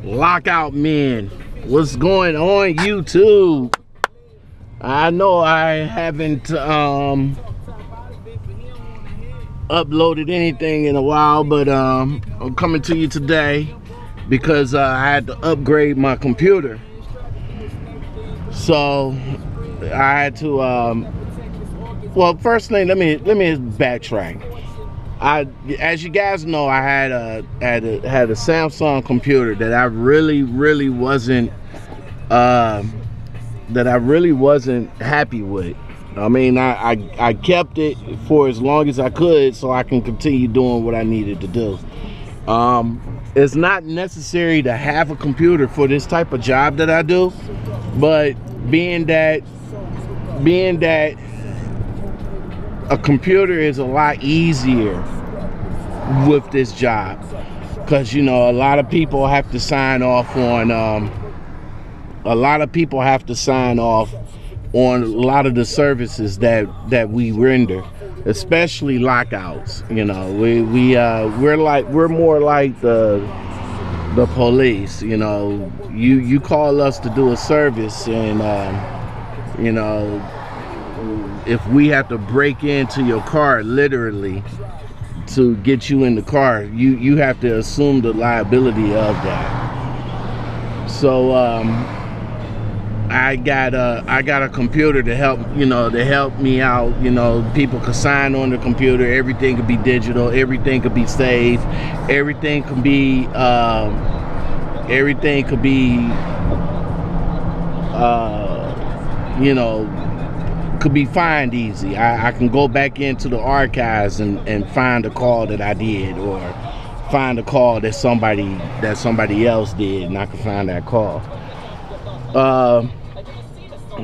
Lockout Men, what's going on YouTube? I know I haven't uploaded anything in a while, but I'm coming to you today because I had to upgrade my computer. So I had to well, first thing, let me backtrack. As you guys know, I had a Samsung computer that I really wasn't happy with. I mean, I kept it for as long as I could so I can continue doing what I needed to do. It's not necessary to have a computer for this type of job that I do, but being that a computer is a lot easier with this job, because you know a lot of people have to sign off on a lot of the services that we render, especially lockouts. You know, we're more like the police. You know, you call us to do a service, and you know, if we have to break into your car literally to get you in the car, you have to assume the liability of that. So I got a computer to help me out. You know, people could sign on the computer, everything could be digital, everything could be saved, everything could be you know, could be found easy. I can go back into the archives and find a call that I did, or find a call that somebody else did, and I can find that call.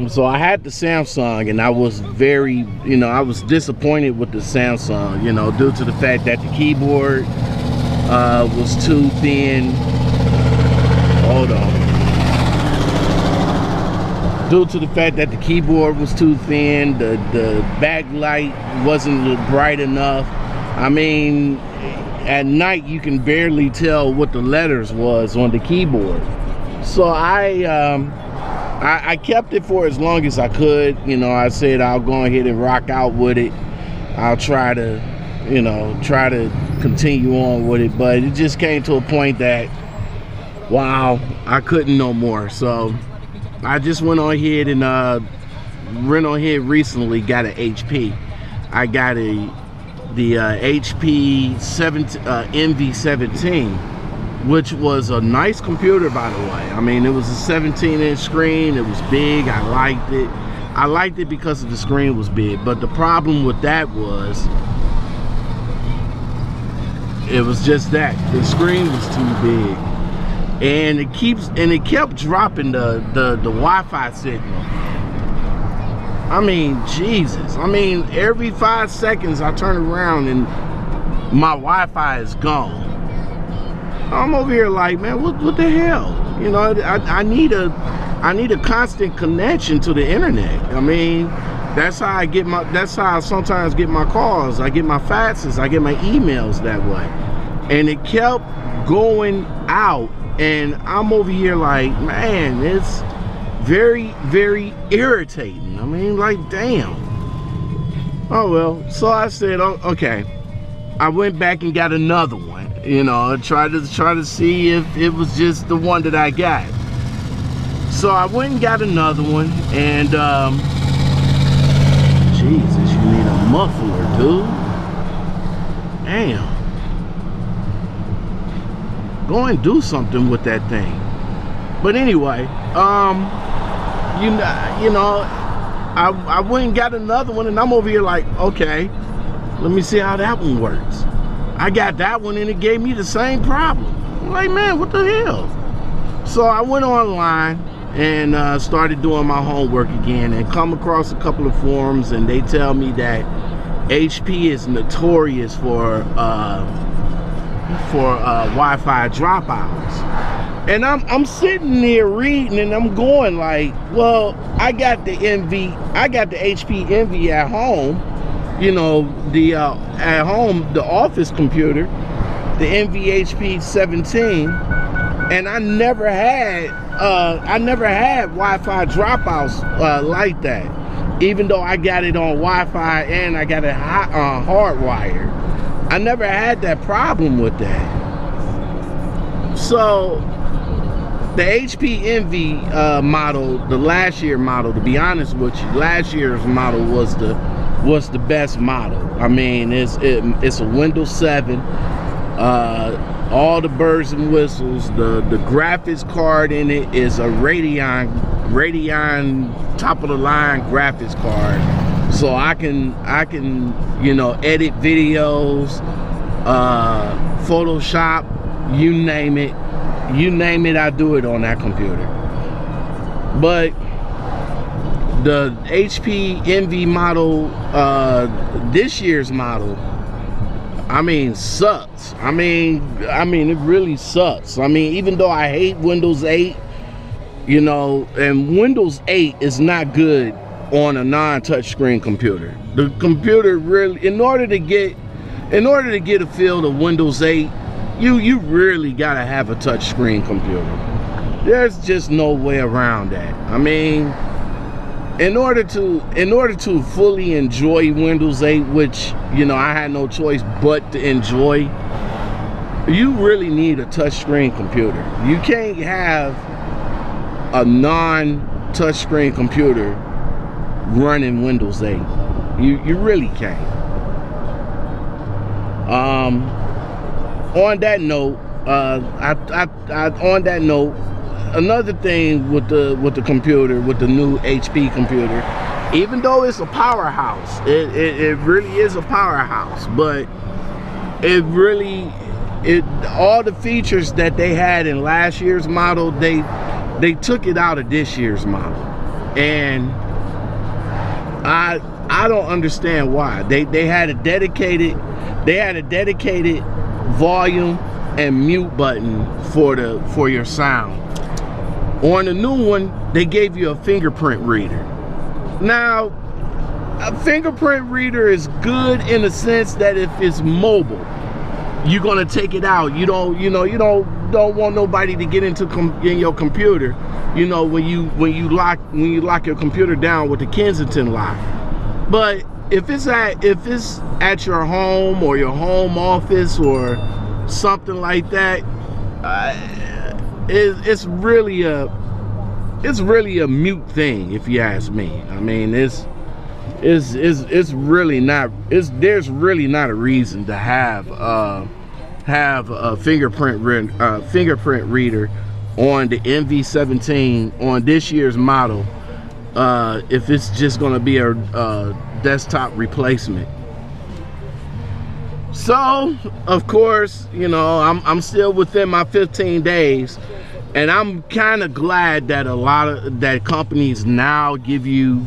So I had the Samsung, and I was I was disappointed with the Samsung, you know, due to the fact that the keyboard was too thin. Hold on. Due to the fact that the keyboard was too thin, the backlight wasn't bright enough. I mean, at night you can barely tell what the letters was on the keyboard. So I kept it for as long as I could. You know, I said I'll go ahead and rock out with it. I'll try to continue on with it, but it just came to a point that, wow, I couldn't no more. So I just went on ahead and recently got an HP. I got the HP NV17, which was a nice computer, by the way. I mean, it was a 17-inch screen. It was big. I liked it. I liked it because the screen was big. But the problem with that was, it was just that the screen was too big. And it kept dropping the Wi-Fi signal. I mean, Jesus. I mean, every 5 seconds I turn around and my Wi-Fi is gone. I'm over here like, man, what the hell? You know, I need a constant connection to the internet. I mean, that's how I sometimes get my calls. I get my faxes, I get my emails that way. And it kept going out. And I'm over here like, man, it's very irritating. I mean, like, damn. Oh well. So I said, oh, okay. I went back and got another one. You know, try to see if it was just the one that I got. So I went and got another one, and Jesus, you need a muffler, dude. Damn. Go and do something with that thing. But anyway, you know, I went and got another one, and I'm over here like, okay, let me see how that one works. I got that one, and it gave me the same problem. I'm like, man, what the hell? So I went online and started doing my homework again, and come across a couple of forums, and they tell me that HP is notorious for Wi-Fi dropouts. And I'm sitting there reading, and I'm going like, well, I got the HP Envy at home, you know, at home, the office computer, the NVHP 17, And I never had Wi-Fi dropouts like that. Even though I got it on Wi-Fi and I got it hardwired, I never had that problem with that. So the HP Envy model, the last year model, to be honest with you, last year's model was the best model. I mean, it's a Windows 7, all the birds and whistles. The graphics card in it is a Radeon top of the line graphics card, so I can you know, edit videos, Photoshop, you name it, I do it on that computer. But the HP Envy model, this year's model, I mean, sucks. I mean, it really sucks. I mean, even though I hate Windows 8, you know, and Windows 8 is not good on a non-touchscreen computer. The computer really, in order to get a feel of Windows 8, you really gotta have a touchscreen computer. There's just no way around that. I mean, in order to fully enjoy Windows 8, which, you know, I had no choice but to enjoy, you really need a touchscreen computer. You can't have a non-touchscreen computer running Windows 8. You really can't. On that note, another thing with the computer, with the new HP computer, even though it's a powerhouse, it really is a powerhouse, but all the features that they had in last year's model, they took it out of this year's model, and I don't understand why. They had a dedicated volume and mute button for your sound. On the new one, they gave you a fingerprint reader. Now, a fingerprint reader is good in the sense that if it's mobile, you're gonna take it out. You don't want nobody to get in your computer. You know, when you lock your computer down with the Kensington lock. But if it's at your home or your home office or something like that, it's really a mute thing, if you ask me. I mean, there's really not a reason to have a fingerprint reader on the NV17 on this year's model, if it's just going to be a desktop replacement. So, of course, you know, I'm still within my 15 days, and I'm kind of glad that that companies now give you,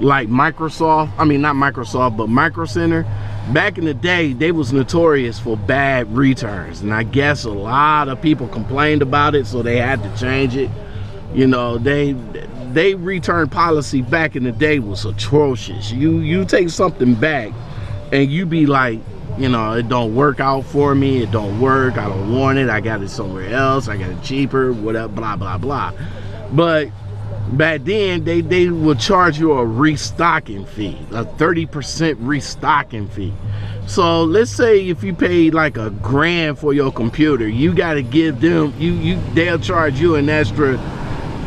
like Microsoft, I mean not Microsoft, but Micro Center. Back in the day, they was notorious for bad returns, and I guess a lot of people complained about it, so they had to change it. You know, they return policy back in the day was atrocious. You take something back and you be like, you know, it don't work out for me, it don't work, I don't want it, I got it somewhere else, I got it cheaper, whatever, blah blah blah. But back then they would charge you a restocking fee, a 30% restocking fee. So let's say if you paid like $1,000 for your computer, you got to give them, they'll charge you an extra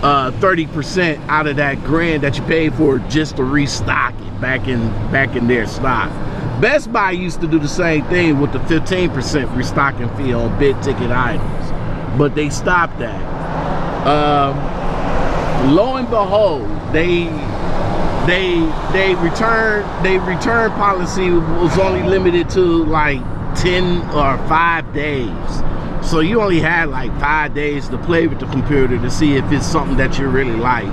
30% out of that $1,000 that you paid for just to restock it back in their stock. Best Buy used to do the same thing with the 15% restocking fee on big ticket items, but they stopped that. Lo and behold, they return policy was only limited to like 10 or 5 days. So you only had like 5 days to play with the computer to see if it's something that you really like.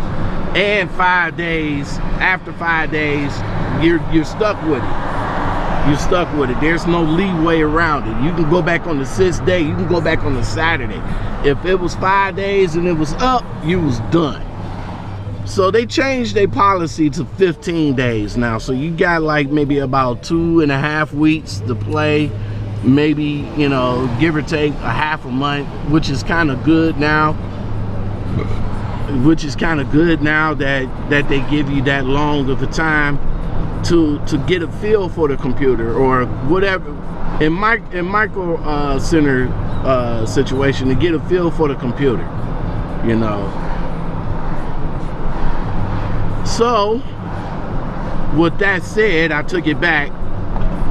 And 5 days, after 5 days, you're stuck with it. You're stuck with it. There's no leeway around it. You can go back on the 6th day, you can go back on the Saturday. If it was 5 days and it was up, you was done. So they changed their policy to 15 days now. So you got like maybe about 2.5 weeks to play maybe, you know, give or take a half a month, which is kind of good now. Which is kind of good now that they give you that long of a time to get a feel for the computer or whatever. In micro center situation, to get a feel for the computer, you know. So with that said, I took it back.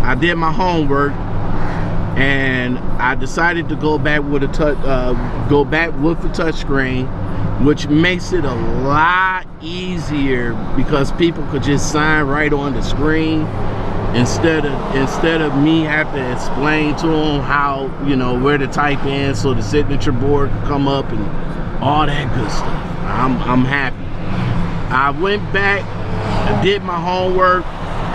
I did my homework, and I decided to go back with the touch screen, which makes it a lot easier because people could just sign right on the screen instead of me have to explain to them how, you know, where to type in so the signature board could come up and all that good stuff. I'm happy. I went back, I did my homework,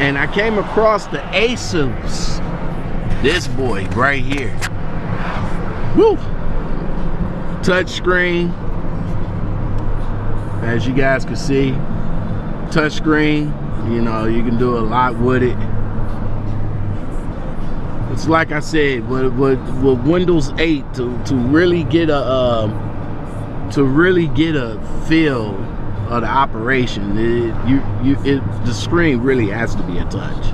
and I came across the ASUS. This boy right here. Woo! Touch screen. As you guys can see, touch screen, you know, you can do a lot with it. It's like I said, with Windows 8 to really get a feel of the operation, the screen really has to be a touch.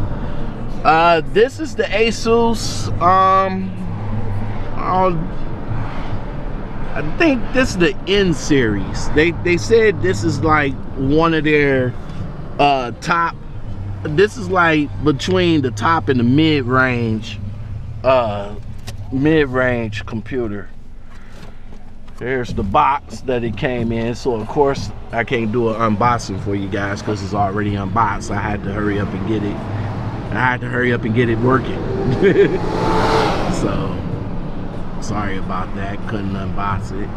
This is the ASUS. I think this is the N series. They said this is like one of their top. This is like between the top and the mid-range computer. There's the box that it came in. So of course I can't do an unboxing for you guys because it's already unboxed. I had to hurry up and get it. I had to hurry up and get it working. So sorry about that, couldn't unbox it.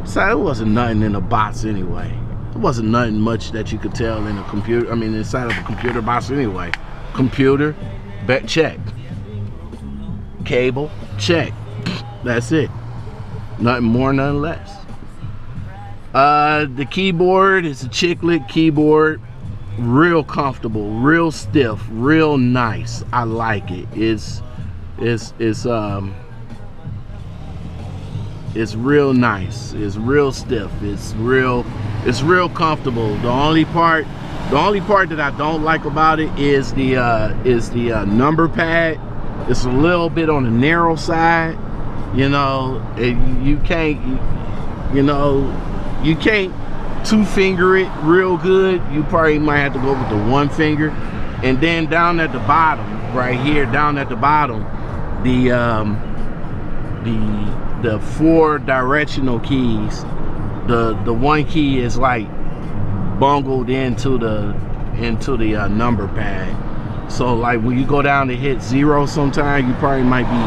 So it wasn't nothing in the box anyway. It wasn't nothing much that you could tell in a computer, I mean inside of a computer box anyway. Computer, check. Cable, check. That's it. Nothing more, nothing less. The keyboard is a chiclet keyboard. Real comfortable, real stiff, real nice. I like it. It's real nice. It's real stiff. It's real comfortable. The only part that I don't like about it is the number pad. It's a little bit on the narrow side. You know, you can't two-finger it real good. You probably might have to go with the one finger. And then down at the bottom, right here, down at the bottom, the 4 directional keys, the one key is like bungled into the number pad. So like when you go down to hit 0 sometime, you probably might be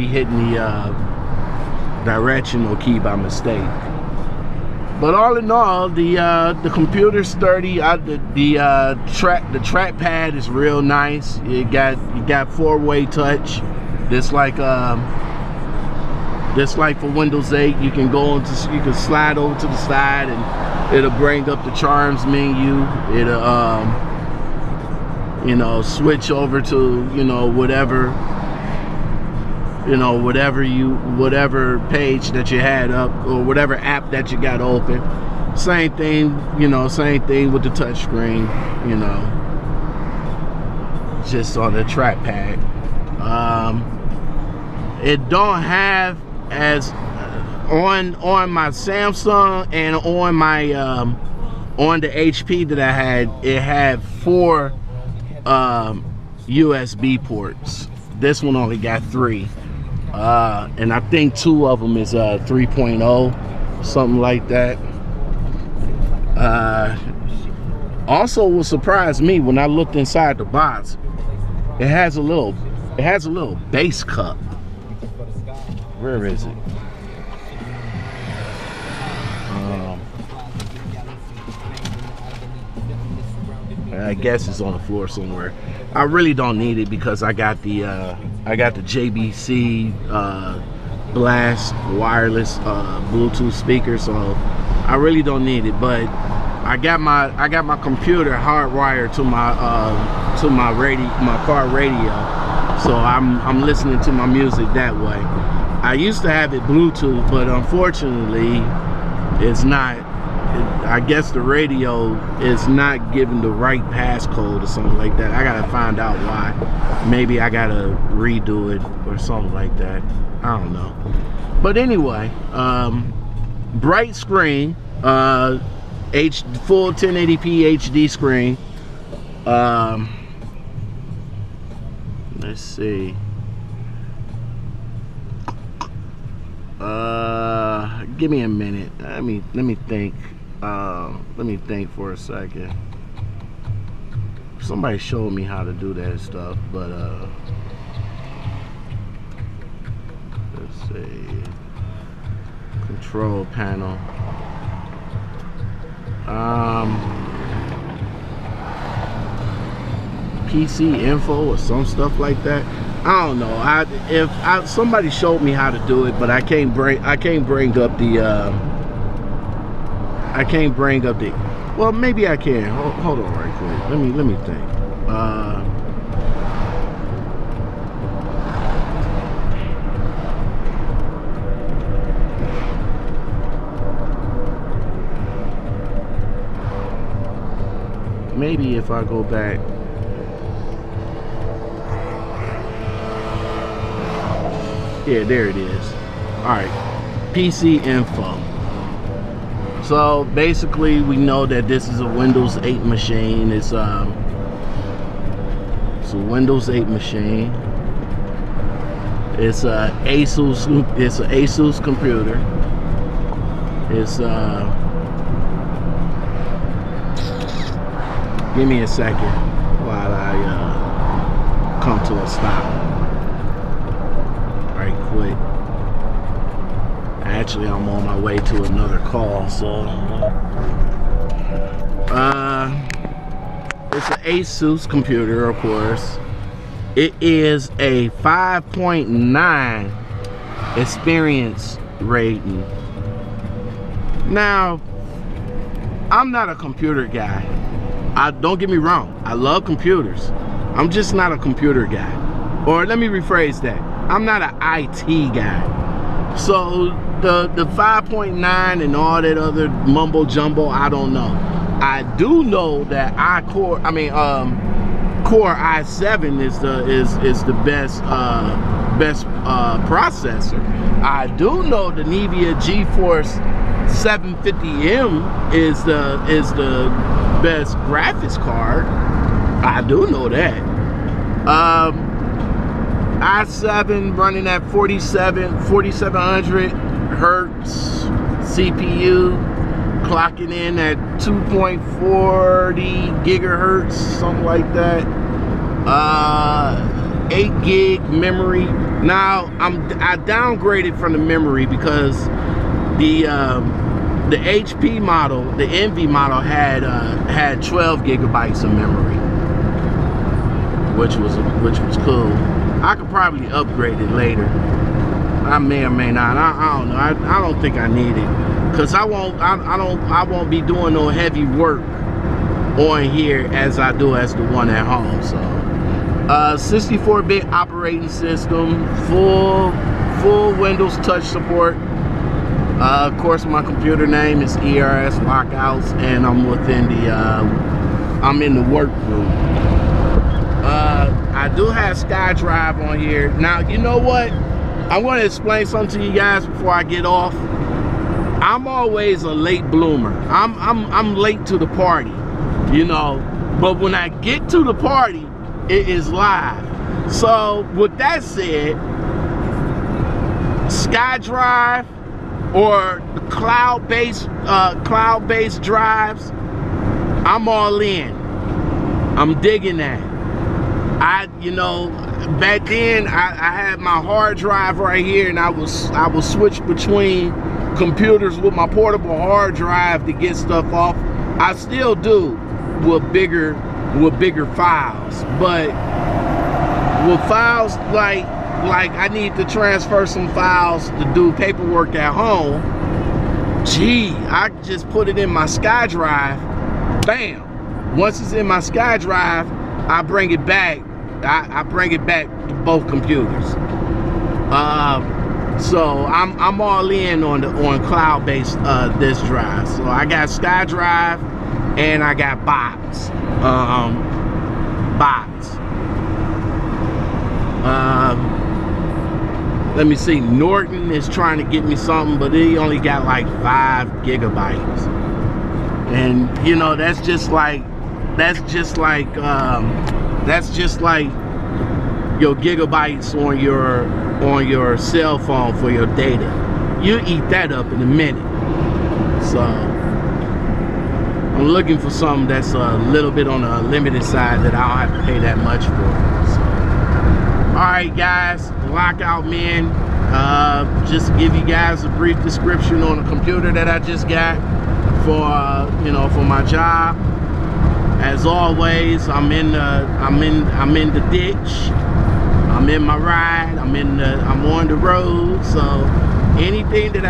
hitting the directional key by mistake. But all in all, the computer's sturdy. The trackpad is real nice. You got 4-way touch. Just like for Windows 8, you can slide over to the side and it'll bring up the charms menu. It'll you know, switch over to, you know, whatever page that you had up or whatever app that you got open. Same thing, you know, same thing with the touch screen, you know, just on the trackpad. It don't have as on my Samsung and on my on the HP that I had, it had 4 USB ports. This one only got 3. And I think 2 of them is 3.0, something like that. Also, what surprised me when I looked inside the box, it has a little base cup. Where is it? I guess it's on the floor somewhere. I really don't need it because I got the JBC Blast wireless Bluetooth speaker, so I really don't need it. But I got my computer hardwired to my car radio, so I'm listening to my music that way. I used to have it Bluetooth, but unfortunately it's not. I guess the radio is not giving the right passcode or something like that. I gotta find out why. Maybe I gotta redo it or something like that. I don't know. But anyway, bright screen, full 1080p HD screen. Let's see. Give me a minute. Let me think. Let me think for a second. Somebody showed me how to do that stuff, but let's see. Control panel. PC info or some stuff like that. I don't know. Somebody showed me how to do it, but I can't bring up the well, maybe I can. Hold on right quick. Let me think. Maybe if I go back. Yeah, there it is. Alright, PC info. So basically we know that this is a Windows 8 machine. It's a Windows 8 machine. It's a ASUS computer. It's give me a second while I come to a stop. Quick. Actually, I'm on my way to another call, so it's an ASUS computer, of course. It is a 5.9 experience rating. Now, I'm not a computer guy. Don't get me wrong, I love computers. I'm just not a computer guy. Or let me rephrase that. I'm not an IT guy. So the 5.9 and all that other mumbo jumbo, I don't know. I do know that Core i7 is the best processor. I do know the Nvidia GeForce 750M is the best graphics card. I do know that. i7 running at 4700 hertz CPU, clocking in at 2.40 gigahertz, something like that. 8 gig memory. Now I downgraded from the memory because the HP model, the Envy model had 12 gigabytes of memory, which was cool. I could probably upgrade it later. I may or may not. I don't know. I don't think I need it because I won't be doing no heavy work on here as I do as the one at home. So 64-bit operating system, full Windows touch support. Of course, my computer name is ERS Lockouts, and I'm in the work group. I do have SkyDrive on here. Now, you know what? I want to explain something to you guys before I get off. I'm always a late bloomer. I'm late to the party, you know. But when I get to the party, it is live. So with that said, SkyDrive or the cloud-based drives, I'm all in. I'm digging that. You know, back then I had my hard drive right here, and I would switch between computers with my portable hard drive to get stuff off. I still do with bigger files, but with files like I need to transfer some files to do paperwork at home. Gee, I just put it in my SkyDrive bam. Once it's in my SkyDrive, I bring it back. I bring it back to both computers. So I'm all in on cloud-based disk drive. So I got SkyDrive and I got Box. Let me see. Norton is trying to get me something, but he only got like 5 gigabytes. And you know, that's just like your gigabytes on your cell phone for your data. You eat that up in a minute. So I'm looking for something that's a little bit on the limited side that I don't have to pay that much for. So, all right, guys, Lockout Men. Just to give you guys a brief description on the computer that I just got for you know, for my job. As always, I'm in the ditch. I'm in my ride. I'm on the road. So anything that